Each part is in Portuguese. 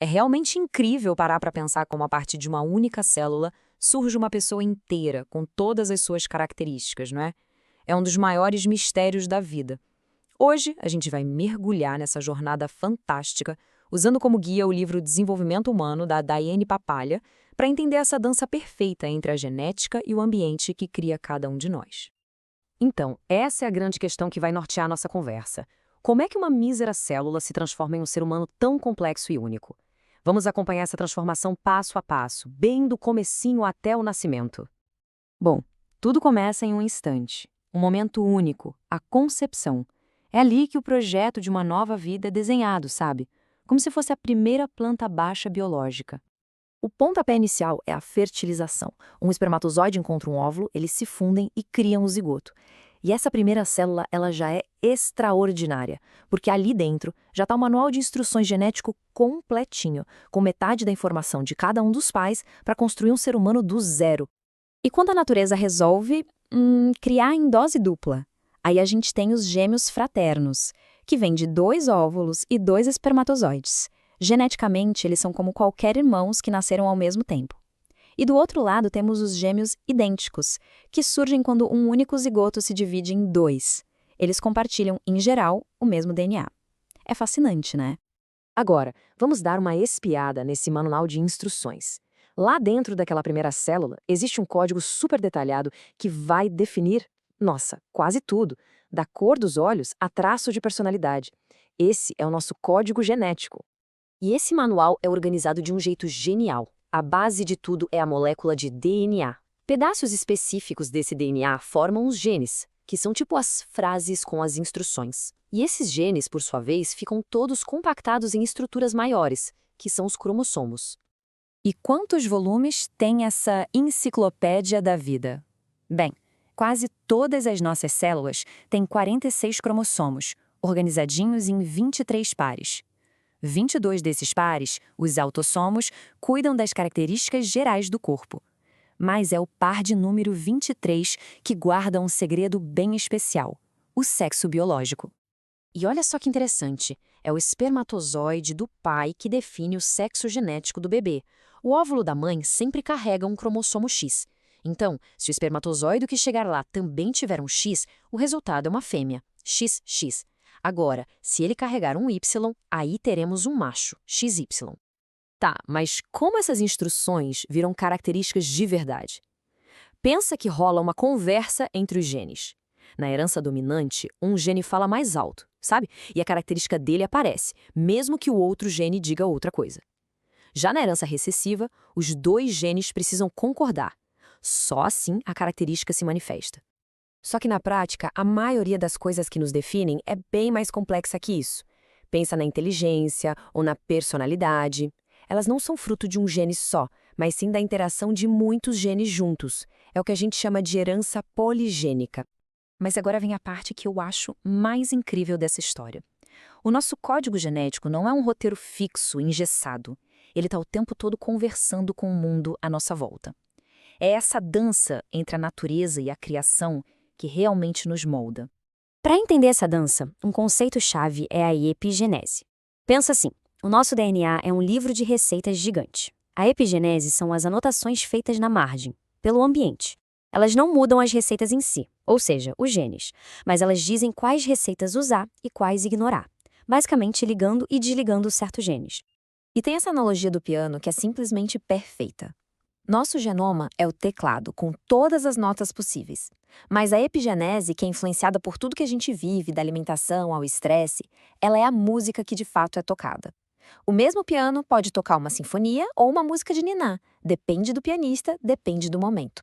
É realmente incrível parar para pensar como a partir de uma única célula surge uma pessoa inteira, com todas as suas características, não é? É um dos maiores mistérios da vida. Hoje, a gente vai mergulhar nessa jornada fantástica, usando como guia o livro Desenvolvimento Humano, da Diane Papalha, para entender essa dança perfeita entre a genética e o ambiente que cria cada um de nós. Então, essa é a grande questão que vai nortear nossa conversa. Como é que uma mísera célula se transforma em um ser humano tão complexo e único? Vamos acompanhar essa transformação passo a passo, bem do comecinho até o nascimento. Bom, tudo começa em um instante, um momento único, a concepção. É ali que o projeto de uma nova vida é desenhado, sabe? Como se fosse a primeira planta baixa biológica. O pontapé inicial é a fertilização. Um espermatozoide encontra um óvulo, eles se fundem e criam o zigoto. E essa primeira célula, ela já é extraordinária, porque ali dentro já está o manual de instruções genético completinho, com metade da informação de cada um dos pais para construir um ser humano do zero. E quando a natureza resolve criar em dose dupla, aí a gente tem os gêmeos fraternos, que vêm de 2 óvulos e 2 espermatozoides. Geneticamente, eles são como qualquer irmãos que nasceram ao mesmo tempo. E do outro lado temos os gêmeos idênticos, que surgem quando um único zigoto se divide em 2. Eles compartilham, em geral, o mesmo DNA. É fascinante, né? Agora, vamos dar uma espiada nesse manual de instruções. Lá dentro daquela primeira célula, existe um código super detalhado que vai definir, nossa, quase tudo, da cor dos olhos a traço de personalidade. Esse é o nosso código genético. E esse manual é organizado de um jeito genial. A base de tudo é a molécula de DNA. Pedaços específicos desse DNA formam os genes, que são tipo as frases com as instruções. E esses genes, por sua vez, ficam todos compactados em estruturas maiores, que são os cromossomos. E quantos volumes tem essa enciclopédia da vida? Bem, quase todas as nossas células têm 46 cromossomos, organizadinhos em 23 pares. 22 desses pares, os autossomos, cuidam das características gerais do corpo. Mas é o par de número 23 que guarda um segredo bem especial: o sexo biológico. E olha só que interessante, é o espermatozoide do pai que define o sexo genético do bebê. O óvulo da mãe sempre carrega um cromossomo X. Então, se o espermatozoide que chegar lá também tiver um X, o resultado é uma fêmea, XX. Agora, se ele carregar um Y, aí teremos um macho, XY. Tá, mas como essas instruções viram características de verdade? Pensa que rola uma conversa entre os genes. Na herança dominante, um gene fala mais alto, sabe? E a característica dele aparece, mesmo que o outro gene diga outra coisa. Já na herança recessiva, os 2 genes precisam concordar. Só assim a característica se manifesta. Só que na prática, a maioria das coisas que nos definem é bem mais complexa que isso. Pensa na inteligência ou na personalidade. Elas não são fruto de um gene só, mas sim da interação de muitos genes juntos. É o que a gente chama de herança poligênica. Mas agora vem a parte que eu acho mais incrível dessa história. O nosso código genético não é um roteiro fixo, engessado. Ele está o tempo todo conversando com o mundo à nossa volta. É essa dança entre a natureza e a criação que realmente nos molda. Para entender essa dança, um conceito-chave é a epigenese. Pensa assim, o nosso DNA é um livro de receitas gigante. A epigenese são as anotações feitas na margem, pelo ambiente. Elas não mudam as receitas em si, ou seja, os genes, mas elas dizem quais receitas usar e quais ignorar, basicamente ligando e desligando certos genes. E tem essa analogia do piano que é simplesmente perfeita. Nosso genoma é o teclado, com todas as notas possíveis. Mas a epigenese, que é influenciada por tudo que a gente vive, da alimentação ao estresse, ela é a música que de fato é tocada. O mesmo piano pode tocar uma sinfonia ou uma música de niná. Depende do pianista, depende do momento.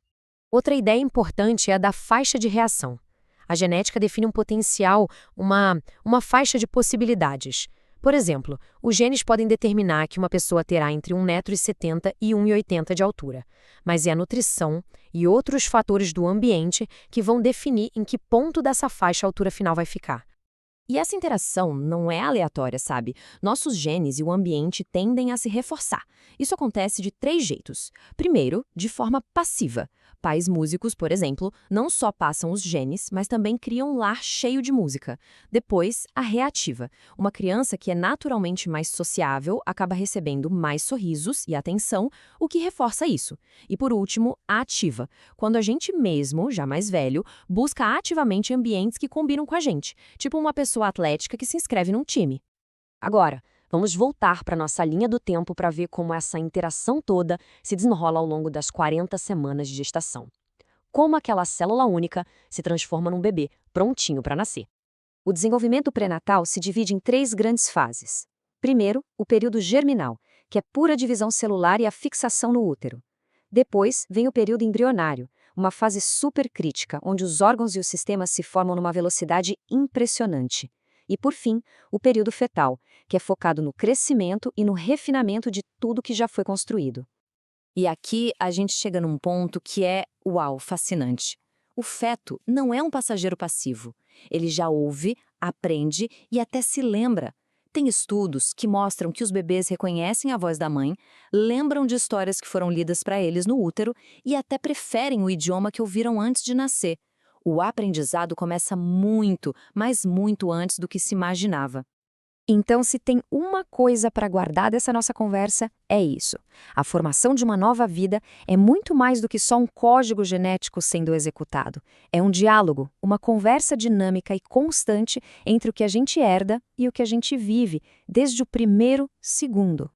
Outra ideia importante é a da faixa de reação. A genética define um potencial, uma faixa de possibilidades. Por exemplo, os genes podem determinar que uma pessoa terá entre 1,70 m e 1,80 m de altura, mas é a nutrição e outros fatores do ambiente que vão definir em que ponto dessa faixa a altura final vai ficar. E essa interação não é aleatória, sabe? Nossos genes e o ambiente tendem a se reforçar. Isso acontece de 3 jeitos. Primeiro, de forma passiva. Pais músicos, por exemplo, não só passam os genes, mas também criam um lar cheio de música. Depois, a reativa. Uma criança que é naturalmente mais sociável acaba recebendo mais sorrisos e atenção, o que reforça isso. E por último, a ativa. Quando a gente mesmo, já mais velho, busca ativamente ambientes que combinam com a gente, tipo uma pessoa atlética que se inscreve num time. Agora, vamos voltar para nossa linha do tempo para ver como essa interação toda se desenrola ao longo das 40 semanas de gestação. Como aquela célula única se transforma num bebê prontinho para nascer. O desenvolvimento pré-natal se divide em 3 grandes fases. Primeiro, o período germinal, que é pura divisão celular e a fixação no útero. Depois, vem o período embrionário, uma fase supercrítica, onde os órgãos e os sistemas se formam numa velocidade impressionante. E, por fim, o período fetal, que é focado no crescimento e no refinamento de tudo que já foi construído. E aqui a gente chega num ponto que é, uau, fascinante. O feto não é um passageiro passivo. Ele já ouve, aprende e até se lembra. Tem estudos que mostram que os bebês reconhecem a voz da mãe, lembram de histórias que foram lidas para eles no útero e até preferem o idioma que ouviram antes de nascer. O aprendizado começa muito, mas muito antes do que se imaginava. Então, se tem uma coisa para guardar dessa nossa conversa, é isso. A formação de uma nova vida é muito mais do que só um código genético sendo executado. É um diálogo, uma conversa dinâmica e constante entre o que a gente herda e o que a gente vive, desde o primeiro segundo.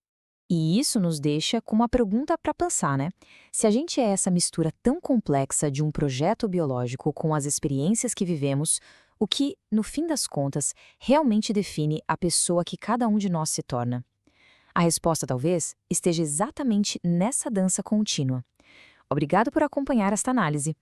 E isso nos deixa com uma pergunta para pensar, né? Se a gente é essa mistura tão complexa de um projeto biológico com as experiências que vivemos, o que, no fim das contas, realmente define a pessoa que cada um de nós se torna? A resposta, talvez, esteja exatamente nessa dança contínua. Obrigado por acompanhar esta análise.